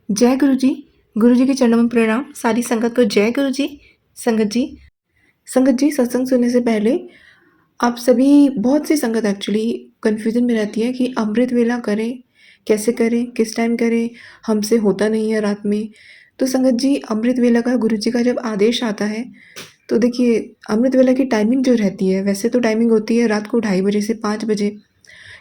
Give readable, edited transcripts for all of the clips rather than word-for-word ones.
जय गुरु जी के चरणों में प्रणाम। सारी संगत को जय गुरु जी। संगत जी संगत जी सत्संग सुनने से पहले आप सभी बहुत सी संगत एक्चुअली कन्फ्यूज़न में रहती है कि अमृत वेला करें, कैसे करें, किस टाइम करें, हमसे होता नहीं है रात में। तो संगत जी अमृत वेला का गुरु जी का जब आदेश आता है, तो देखिए अमृत वेला की टाइमिंग जो रहती है, वैसे तो टाइमिंग होती है रात को 2:30 बजे से 5 बजे।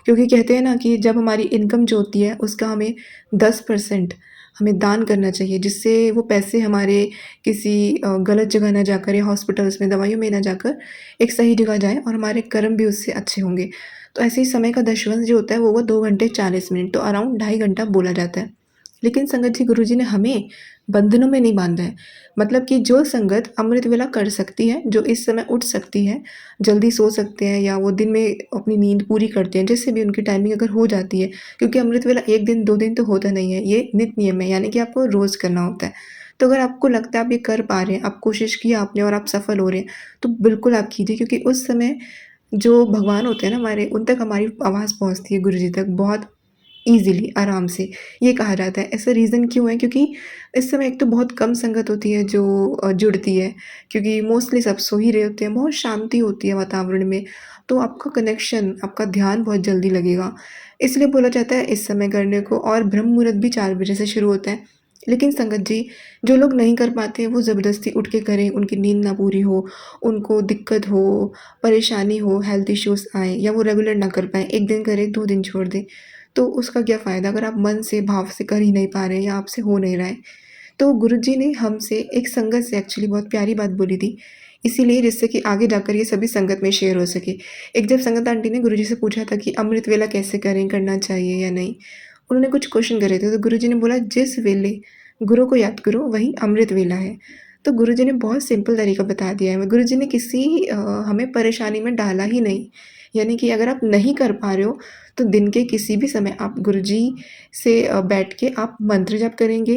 क्योंकि कहते हैं ना कि जब हमारी इनकम जो होती है उसका हमें 10% हमें दान करना चाहिए, जिससे वो पैसे हमारे किसी गलत जगह ना जाकर या हॉस्पिटल्स में दवाइयों में ना जाकर एक सही जगह जाए और हमारे कर्म भी उससे अच्छे होंगे। तो ऐसे ही समय का दशवंश जो होता है वो 2 घंटे 40 मिनट, तो अराउंड 2.5 घंटा बोला जाता है। लेकिन संगत जी गुरु जी ने हमें बंधनों में नहीं बांधा है। मतलब कि जो संगत अमृत वेला कर सकती है, जो इस समय उठ सकती है, जल्दी सो सकते हैं या वो दिन में अपनी नींद पूरी करते हैं, जिससे भी उनकी टाइमिंग अगर हो जाती है, क्योंकि अमृत वेला 1 दिन 2 दिन तो होता नहीं है, ये नित्य नियम है, यानी कि आपको रोज़ करना होता है। तो अगर आपको लगता है आप ये कर पा रहे हैं, आप कोशिश की आपने और आप सफल हो रहे हैं, तो बिल्कुल आप कीजिए, क्योंकि उस समय जो भगवान होते हैं ना हमारे, उन तक हमारी आवाज़ पहुँचती है गुरु जी तक बहुत ईज़िली, आराम से, ये कहा जाता है। ऐसा रीज़न क्यों है? क्योंकि इस समय एक तो बहुत कम संगत होती है जो जुड़ती है, क्योंकि मोस्टली सब सो ही रहे होते हैं, बहुत शांति होती है वातावरण में, तो आपका कनेक्शन, आपका ध्यान बहुत जल्दी लगेगा। इसलिए बोला जाता है इस समय करने को, और ब्रह्म मुहूर्त भी 4 बजे से शुरू होता है। लेकिन संगत जी, जो लोग नहीं कर पाते, वो ज़बरदस्ती उठ के करें, उनकी नींद ना पूरी हो, उनको दिक्कत हो, परेशानी हो, हेल्थ इश्यूज़ आएँ या वो रेगुलर ना कर पाएँ, 1 दिन करें, 2 दिन छोड़ दें। तो उसका क्या फ़ायदा अगर आप मन से, भाव से कर ही नहीं पा रहे हैं या आपसे हो नहीं रहा है। तो गुरुजी ने हमसे एक संगत से एक्चुअली बहुत प्यारी बात बोली थी, इसीलिए जिससे कि आगे जाकर ये सभी संगत में शेयर हो सके। एक जब संगत आंटी ने गुरुजी से पूछा था कि अमृत वेला कैसे करें, करना चाहिए या नहीं? उन्होंने कुछ क्वेश्चन करे थे, तो गुरुजी ने बोला जिस वेले गुरु को याद करो वही अमृत वेला है। तो गुरुजी ने बहुत सिंपल तरीका बता दिया है। गुरुजी ने किसी हमें परेशानी में डाला ही नहीं। यानी कि अगर आप नहीं कर पा रहे हो, तो दिन के किसी भी समय आप गुरुजी से बैठ के आप मंत्र जाप करेंगे,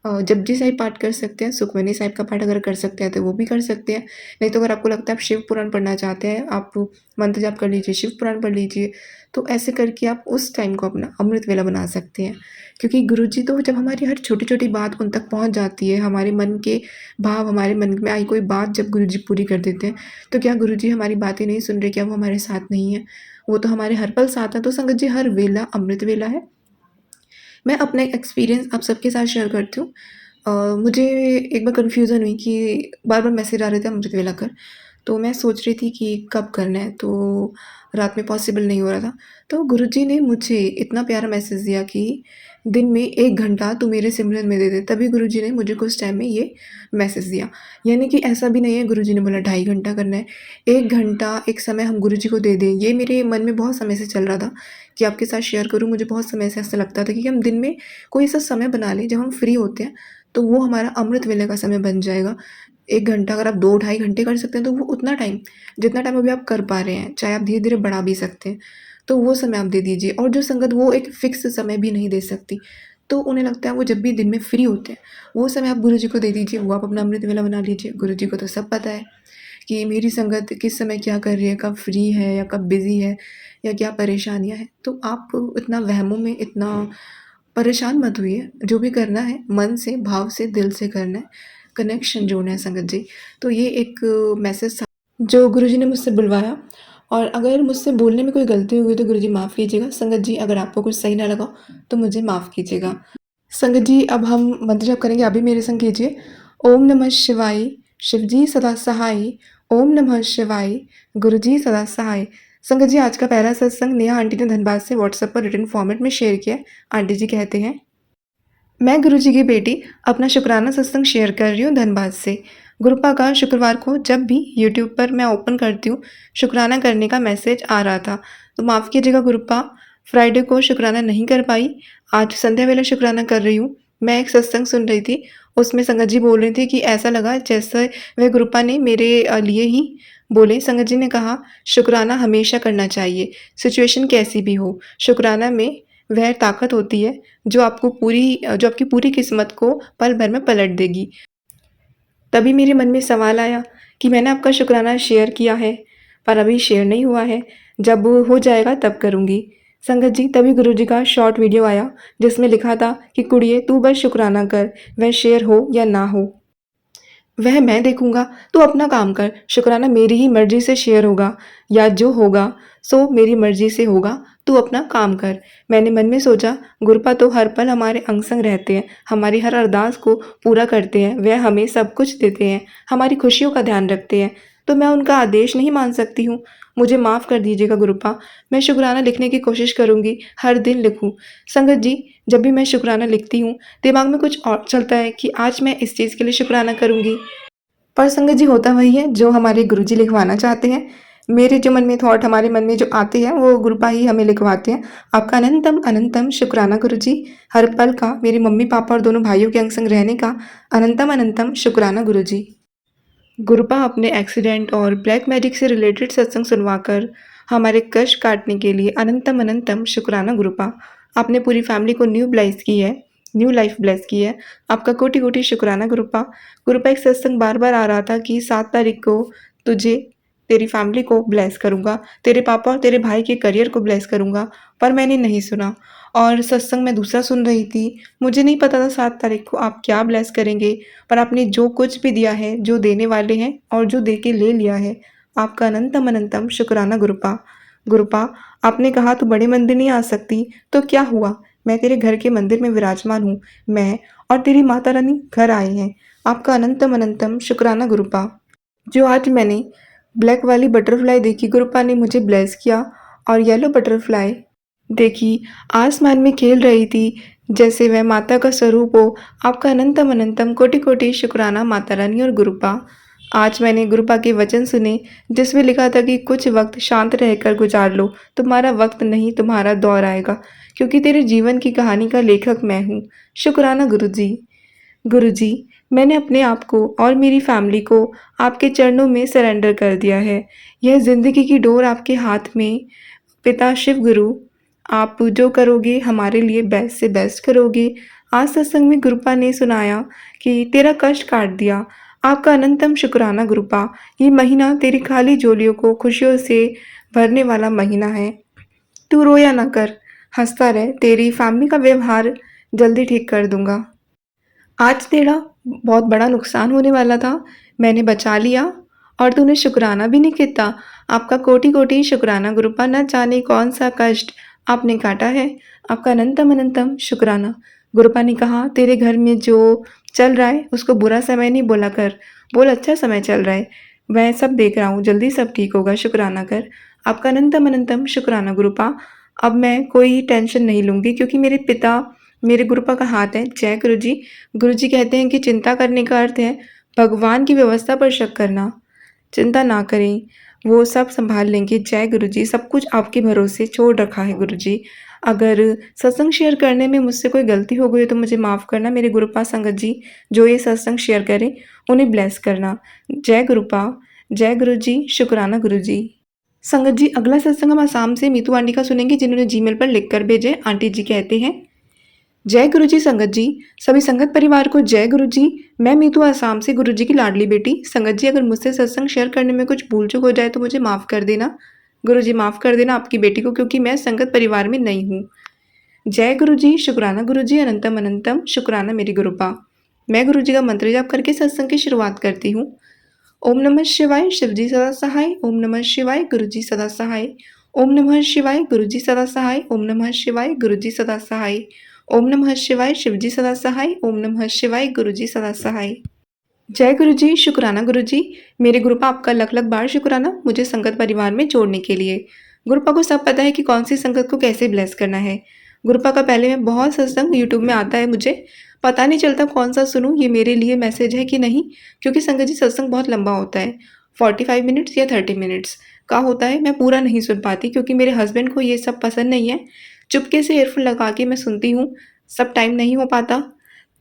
जपजी साहिब पाठ कर सकते हैं, सुखमनी साहिब का पाठ अगर कर सकते हैं तो वो भी कर सकते हैं। नहीं तो अगर आपको लगता है आप शिव पुराण पढ़ना चाहते हैं, आप मंत्र जाप कर लीजिए, शिव पुराण पढ़ लीजिए। तो ऐसे करके आप उस टाइम को अपना अमृत वेला बना सकते हैं। क्योंकि गुरुजी तो जब हमारी हर छोटी-छोटी बात उन तक पहुँच जाती है, हमारे मन के भाव, हमारे मन में आई कोई बात जब गुरुजी पूरी कर देते हैं, तो क्या गुरुजी हमारी बातें नहीं सुन रहे? क्या वो हमारे साथ नहीं है? वो तो हमारे हर पल साथ हैं। तो संगत जी हर वेला अमृत वेला है। मैं अपना एक एक्सपीरियंस आप सबके साथ शेयर करती हूँ। मुझे एक बार कन्फ्यूज़न हुई कि बार-बार मैसेज आ रहे थे अमृत वेला कर, तो मैं सोच रही थी कि कब करना है, तो रात में पॉसिबल नहीं हो रहा था। तो गुरुजी ने मुझे इतना प्यारा मैसेज दिया कि दिन में 1 घंटा तू मेरे सिमरन में दे दे, तभी गुरुजी ने मुझे कुछ टाइम में ये मैसेज दिया। यानी कि ऐसा भी नहीं है गुरुजी ने बोला 2.5 घंटा करना है, 1 घंटा एक समय हम गुरुजी को दे दें, ये मेरे मन में बहुत समय से चल रहा था कि आपके साथ शेयर करूँ। मुझे बहुत समय से ऐसा लगता था कि हम दिन में कोई ऐसा समय बना लें जब हम फ्री होते हैं, तो वो हमारा अमृत वेले का समय बन जाएगा। 1 घंटा अगर आप 2 ढाई घंटे कर सकते हैं, तो वो उतना टाइम, जितना टाइम अभी आप कर पा रहे हैं, चाहे आप धीरे-धीरे बढ़ा भी सकते हैं, तो वो समय आप दे दीजिए। और जो संगत वो एक फ़िक्स समय भी नहीं दे सकती, तो उन्हें लगता है वो जब भी दिन में फ्री होते हैं, वो समय आप गुरुजी को दे दीजिए, वो आप अपना अमृत वेला बना लीजिए। गुरुजी को तो सब पता है कि मेरी संगत किस समय क्या कर रही है, कब फ्री है या कब बिज़ी है या क्या परेशानियाँ हैं। तो आप इतना वहमों में, इतना परेशान मत होइए, जो भी करना है मन से, भाव से, दिल से करना है, कनेक्शन जोड़ना है संगत जी। तो ये एक मैसेज था जो गुरुजी ने मुझसे बुलवाया, और अगर मुझसे बोलने में कोई गलती हो गई तो गुरुजी माफ़ कीजिएगा। संगत जी अगर आपको कुछ सही ना लगा तो मुझे माफ़ कीजिएगा। संगत जी अब हम मंत्र जप करेंगे, आप भी मेरे संग कीजिए। ओम नमः शिवाय, शिवजी सदा सहाय। ओम नमः शिवाय, गुरुजी सदा सहाय। संगत जी आज का पहला सत्संग नेहा आंटी ने धनबाद से व्हाट्सएप पर रिटन फॉर्मेट में शेयर किया है। आंटी जी कहते हैं, मैं गुरुजी की बेटी अपना शुक्राना सत्संग शेयर कर रही हूँ धनबाद से। गुरुपा का शुक्रवार को जब भी यूट्यूब पर मैं ओपन करती हूँ, शुक्राना करने का मैसेज आ रहा था, तो माफ़ कीजिएगा गुरुपा, फ्राइडे को शुक्राना नहीं कर पाई। आज संध्या वेला शुक्राना कर रही हूँ। मैं एक सत्संग सुन रही थी, उसमें संगत जी बोल रही थी कि ऐसा लगा जैसे वह गुरुपा ने मेरे लिए ही बोले। संगत जी ने कहा शुक्राना हमेशा करना चाहिए, सिचुएशन कैसी भी हो। शुक्राना में वह ताकत होती है जो आपकी पूरी किस्मत को पल भर में पलट देगी। तभी मेरे मन में सवाल आया कि मैंने आपका शुक्राना शेयर किया है, पर अभी शेयर नहीं हुआ है, जब हो जाएगा तब करूँगी। संगत जी तभी गुरुजी का शॉर्ट वीडियो आया जिसमें लिखा था कि कुड़िए तू बस शुक्राना कर, वह शेयर हो या ना हो वह मैं देखूँगा, तू अपना काम कर, शुक्राना मेरी ही मर्ज़ी से शेयर होगा या जो होगा सो मेरी मर्ज़ी से होगा, तू अपना काम कर। मैंने मन में सोचा गुरपा तो हर पल हमारे अंग-संग रहते हैं, हमारी हर अरदास को पूरा करते हैं, वह हमें सब कुछ देते हैं, हमारी खुशियों का ध्यान रखते हैं, तो मैं उनका आदेश नहीं मान सकती हूँ। मुझे माफ़ कर दीजिएगा गुरुपा, मैं शुक्राना लिखने की कोशिश करूँगी, हर दिन लिखूँ। संगत जी, जब भी मैं शुक्राना लिखती हूँ, दिमाग में कुछ और चलता है कि आज मैं इस चीज़ के लिए शुक्राना करूँगी। पर संगत जी होता वही है जो हमारे गुरुजी लिखवाना चाहते हैं। मेरे जो मन में थॉट हमारे मन में जो आते हैं वो गुरुपा ही हमें लिखवाते हैं। आपका अनंतम अनंतम शुक्राना गुरुजी। हर पल का मेरे मम्मी-पापा और दोनों भाइयों के अंग-संग रहने का अनंतम अनंतम शुक्राना गुरुजी। गुरुपा अपने एक्सीडेंट और ब्लैक मैजिक से रिलेटेड सत्संग सुनवाकर हमारे कष्ट काटने के लिए अनंतम अनंतम शुक्राना गुरुपा। आपने पूरी फैमिली को न्यू लाइफ ब्लेस की है। आपका कोटि-कोटि शुक्राना गुरुपा। गुरुपा एक सत्संग बार-बार आ रहा था कि 7 तारीख को तुझे, तेरी फैमिली को ब्लेस करूँगा, तेरे पापा और तेरे भाई के करियर को ब्लेस करूँगा, पर मैंने नहीं सुना और सत्संग मैं दूसरा सुन रही थी। मुझे नहीं पता था 7 तारीख को आप क्या ब्लेस करेंगे, पर आपने जो कुछ भी दिया है, जो देने वाले हैं और जो दे के ले लिया है, आपका अनंतम अनंतम शुक्राना गुरुपा। गुरुपा, आपने कहा तू बड़े मंदिर नहीं आ सकती, तो क्या हुआ? मैं तेरे घर के मंदिर में विराजमान हूँ। मैं और तेरी माता रानी घर आए हैं। आपका अनंतम अनंतम शुक्राना गुरुपा। जो आज मैंने ब्लैक वाली बटरफ्लाई देखी, गुरुपा ने मुझे ब्लेस किया और येलो बटरफ्लाई देखी, आसमान में खेल रही थी, जैसे वह माता का स्वरूप हो। आपका अनंतम अनंतम कोटि-कोटि शुक्राना माता रानी और गुरुपा। आज मैंने गुरुपा के वचन सुने, जिसमें लिखा था कि कुछ वक़्त शांत रहकर गुज़ार लो, तुम्हारा वक़्त नहीं तुम्हारा दौर आएगा, क्योंकि तेरे जीवन की कहानी का लेखक मैं हूँ। शुक्राना गुरुजी। गुरुजी, मैंने अपने आप को और मेरी फैमिली को आपके चरणों में सरेंडर कर दिया है। यह ज़िंदगी की डोर आपके हाथ में। पिता शिव गुरु, आप जो करोगे हमारे लिए बेस्ट से बेस्ट करोगे। आज सत्संग में गुरुपा ने सुनाया कि तेरा कष्ट काट दिया। आपका अनंतम शुक्राना गुरुपा। ये महीना तेरी खाली झोलियों को खुशियों से भरने वाला महीना है। तू रोया ना कर, हँसता रह, तेरी फैमिली का व्यवहार जल्दी ठीक कर दूँगा। आज तेरा बहुत बड़ा नुकसान होने वाला था, मैंने बचा लिया और तूने शुक्राना भी नहीं किया। आपका कोटि-कोटि शुक्राना गुरुपा, न जाने कौन-सा कष्ट आपने काटा है। आपका अनंतम अनंतम शुक्राना। गुरुपा ने कहा तेरे घर में जो चल रहा है उसको बुरा समय नहीं बोला कर, बोल अच्छा समय चल रहा है। मैं सब देख रहा हूँ, जल्दी सब ठीक होगा, शुक्राना कर। आपका अनंतम अनंतम शुक्राना गुरुपा। अब मैं कोई टेंशन नहीं लूँगी क्योंकि मेरे पिता मेरे गुरुपा का हाथ है। जय गुरुजी। गुरुजी कहते हैं कि चिंता करने का अर्थ है भगवान की व्यवस्था पर शक करना। चिंता ना करें, वो सब सँभाल लेंगे। जय गुरुजी। सब कुछ आपके भरोसे छोड़ रखा है गुरुजी। अगर सत्संग शेयर करने में मुझसे कोई गलती हो गई है तो मुझे माफ़ करना। मेरे गुरुपा संगत जी जो ये सत्संग शेयर करें उन्हें ब्लेस करना। जय गुरुपा। जय गुरुजी। शुक्राना गुरुजी। संगत जी अगला सत्संग हम आसाम से मीतू आंटी का सुनेंगे जिन्होंने जीमेल पर लिख कर भेजे। आंटी जी कहते हैं जय गुरुजी संगत जी, सभी संगत परिवार को जय गुरुजी। मैं मीतू आसाम से गुरुजी की लाडली बेटी। संगत जी अगर मुझसे सत्संग शेयर करने में कुछ भूल चूक हो जाए तो मुझे माफ़ कर देना। गुरुजी माफ़ कर देना आपकी बेटी को क्योंकि मैं संगत परिवार में नई हूँ। जय गुरुजी, शुक्राना गुरुजी, अनंतम अनंतम शुक्राना मेरी गुरुपा। मैं गुरुजी का मंत्र जाप करके सत्संग की शुरुआत करती हूँ। ओम नमः शिवाय शिवजी सदा सहाय। ओम नमः शिवाय गुरुजी सदा सहाय। ओम नमः शिवाय गुरुजी सदा सहाय। ओम नमः शिवाय गुरुजी सदा सहाय। ओम नमः शिवाय शिवजी सदा सहाय। ओम नमः शिवाय गुरुजी सदा सहाय। जय गुरुजी, शुक्राना गुरुजी। मेरे गुरुपा आपका लख-लख बार शुक्राना मुझे संगत परिवार में जोड़ने के लिए। गुरुपा को सब पता है कि कौन सी संगत को कैसे ब्लेस करना है। गुरुपा का पहले में बहुत सत्संग यूट्यूब में आता है मुझे, पता नहीं चलता कौन-सा सुनूँ, ये मेरे लिए मैसेज है कि नहीं, क्योंकि संगत जी सत्संग बहुत लंबा होता है। 45 मिनट्स या 30 मिनट्स का होता है, मैं पूरा नहीं सुन पाती क्योंकि मेरे हस्बैंड को ये सब पसंद नहीं है। चुपके से ईयरफ़ोन लगा के मैं सुनती हूँ, सब टाइम नहीं हो पाता।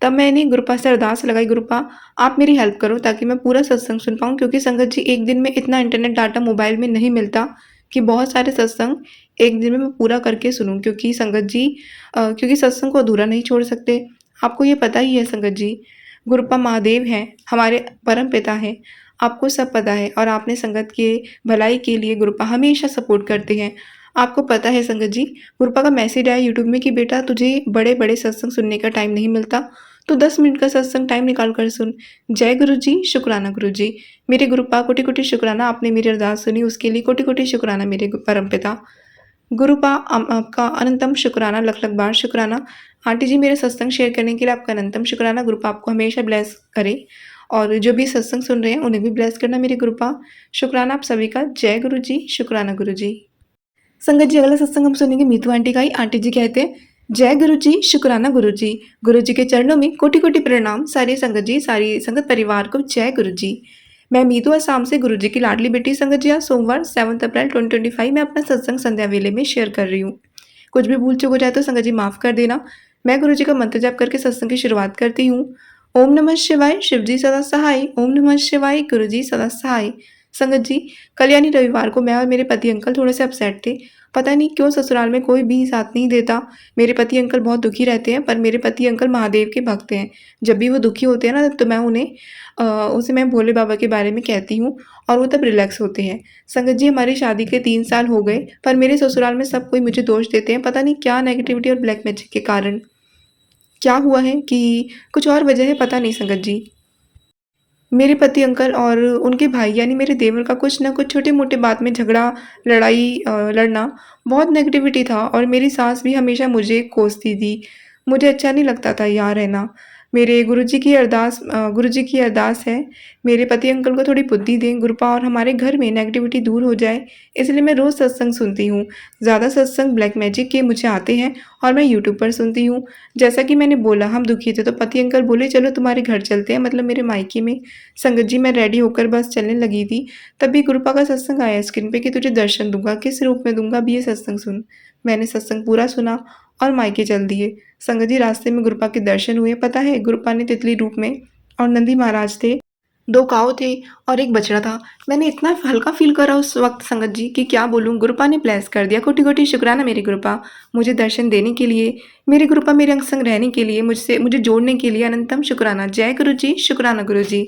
तब मैंने गुरुपा से अरदास लगाई, गुरुपा आप मेरी हेल्प करो ताकि मैं पूरा सत्संग सुन पाऊँ क्योंकि संगत जी एक दिन में इतना इंटरनेट डाटा मोबाइल में नहीं मिलता कि बहुत सारे सत्संग एक दिन में मैं पूरा करके सुनूँ क्योंकि संगत जी क्योंकि सत्संग को अधूरा नहीं छोड़ सकते। आपको ये पता ही है संगत जी, गुरुपा महादेव हैं, हमारे परम पिता हैं। आपको सब पता है और आपने संगत के भलाई के लिए गुरुपा हमेशा सपोर्ट करते हैं। आपको पता है संगत जी, गुरुपा का मैसेज आया यूट्यूब में कि बेटा तुझे बड़े-बड़े सत्संग सुनने का टाइम नहीं मिलता, तो 10 मिनट का सत्संग टाइम निकाल कर सुन। जय गुरु जी, शुक्राना गुरु जी। मेरे गुरुपा कोटि-कोटि शुक्राना आपने मेरी अरदास सुनी उसके लिए कोटि-कोटि शुक्राना मेरे परमपिता। गुरुपा आपका अनंतम शुक्राना, लख-लख बार शुक्राना। आंटी जी मेरे सत्संग शेयर करने के लिए आपका अनंतम शुक्राना। गुरुपा आपको हमेशा ब्लेस करे और जो भी सत्संग सुन रहे हैं उन्हें भी ब्लेस करना मेरे गुरुपा। शुक्राना आप सभी का। जय गुरु जी, शुक्राना गुरु जी। संगत जी अगला सत्संग हम सुनेंगे मीतू आंटी का ही। आंटी जी कहते हैं, जय गुरु जी, शुक्राना गुरु जी। गुरु जी के चरणों में कोटि-कोटि प्रणाम। सारी संगत जी, सारी संगत परिवार को जय गुरु जी। मैं मीतू असम से गुरु जी की लाडली बेटी। संगत जी आज सोमवार 7 अप्रैल 2025 में अपना सत्संग संध्या वेले में शेयर कर रही हूँ। कुछ भी भूल चूक हो जाए तो संगत जी माफ़ कर देना। मैं गुरु जी का मंत्र जाप करके सत्संग की शुरुआत करती हूँ। ओम नमः शिवाय, शिव जी सदा सहाय। ओम नमः शिवाय, गुरु जी सदा सहाय। संगत जी, कल यानी रविवार को मैं और मेरे पति अंकल थोड़े से अपसेट थे। पता नहीं क्यों ससुराल में कोई भी साथ नहीं देता। मेरे पति अंकल बहुत दुखी रहते हैं, पर मेरे पति अंकल महादेव के भक्त हैं। जब भी वो दुखी होते हैं ना, तो मैं उसे मैं भोले बाबा के बारे में कहती हूँ और वो तब रिलैक्स होते हैं। संगत जी हमारी शादी के 3 साल हो गए, पर मेरे ससुराल में सब कोई मुझे दोष देते हैं, पता नहीं क्या नेगेटिविटी और ब्लैक मैजिक के कारण। क्या हुआ है कि कुछ और वजह है, पता नहीं संगत जी। मेरे पति अंकल और उनके भाई यानी मेरे देवर का कुछ न कुछ छोटे-मोटे बात में झगड़ा, लड़ना बहुत नेगेटिविटी था और मेरी सास भी हमेशा मुझे कोसती थी। मुझे अच्छा नहीं लगता था यहाँ रहना। मेरे गुरुजी की अरदास है, मेरे पति अंकल को थोड़ी बुद्धि दें गुरुपा और हमारे घर में नेगेटिविटी दूर हो जाए, इसलिए मैं रोज़ सत्संग सुनती हूँ। ज़्यादा सत्संग ब्लैक मैजिक के मुझे आते हैं और मैं यूट्यूब पर सुनती हूँ। जैसा कि मैंने बोला हम दुखी थे तो पति अंकल बोले चलो तुम्हारे घर चलते हैं, मतलब मेरे मायके में। संगत जी मैं रेडी होकर बस चलने लगी थी, तभी गुरुपा का सत्संग आया स्क्रीन पे कि तुझे दर्शन दूँगा, किस रूप में दूँगा अब ये सत्संग सुन। मैंने सत्संग पूरा सुना और मायके चल दिए। संगत जी रास्ते में गुरुपा के दर्शन हुए, पता है गुरुपा ने तितली रूप में और नंदी महाराज थे, 2 काऊ थे और 1 बछड़ा था। मैंने इतना हल्का फ़ील करा उस वक़्त संगत जी कि क्या बोलूँ, गुरुपा ने ब्लेस कर दिया। कोटि-कोटि शुक्राना मेरे गुरुपा, मुझे दर्शन देने के लिए, मेरे गुरुपा मेरे अंग संग रहने के लिए, मुझे जोड़ने के लिए अनंतम शुक्राना। जय गुरु जी, शुक्राना गुरु जी।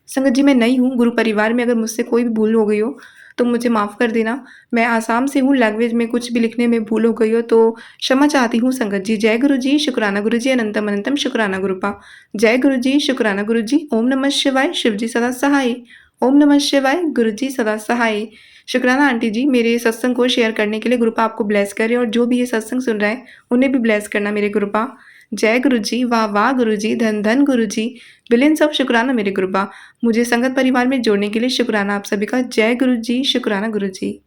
संगत जी मैं नई हूँ गुरु परिवार में, अगर मुझसे कोई भी भूल हो गई हो तो मुझे माफ़ कर देना। मैं आसाम से हूँ, लैंग्वेज में कुछ भी लिखने में भूल हो गई हो तो क्षमा चाहती हूँ संगत जी। जय गुरु जी, शुक्राना गुरु जी, अनंतम अनंतम शुक्राना गुरुपा। जय गुरु जी, शुक्राना गुरु जी। ओम नमः शिवाय, शिव जी सदा सहाय। ओम नमः शिवाय, गुरु जी सदा सहाय। शुक्राना आंटी जी मेरे सत्संग को शेयर करने के लिए। गुरुपा आपको ब्लेस करे और जो भी ये सत्संग सुन रहा है उन्हें भी ब्लेस करना मेरे गुरुपा। जय गुरु जी, वाह वाह गुरु जी, धन धन गुरु जी। बिलियंस ऑफ शुक्राना मेरे गुरुपा। मुझे संगत परिवार में जोड़ने के लिए शुक्राना आप सभी का। जय गुरु जी, शुक्राना गुरु जी।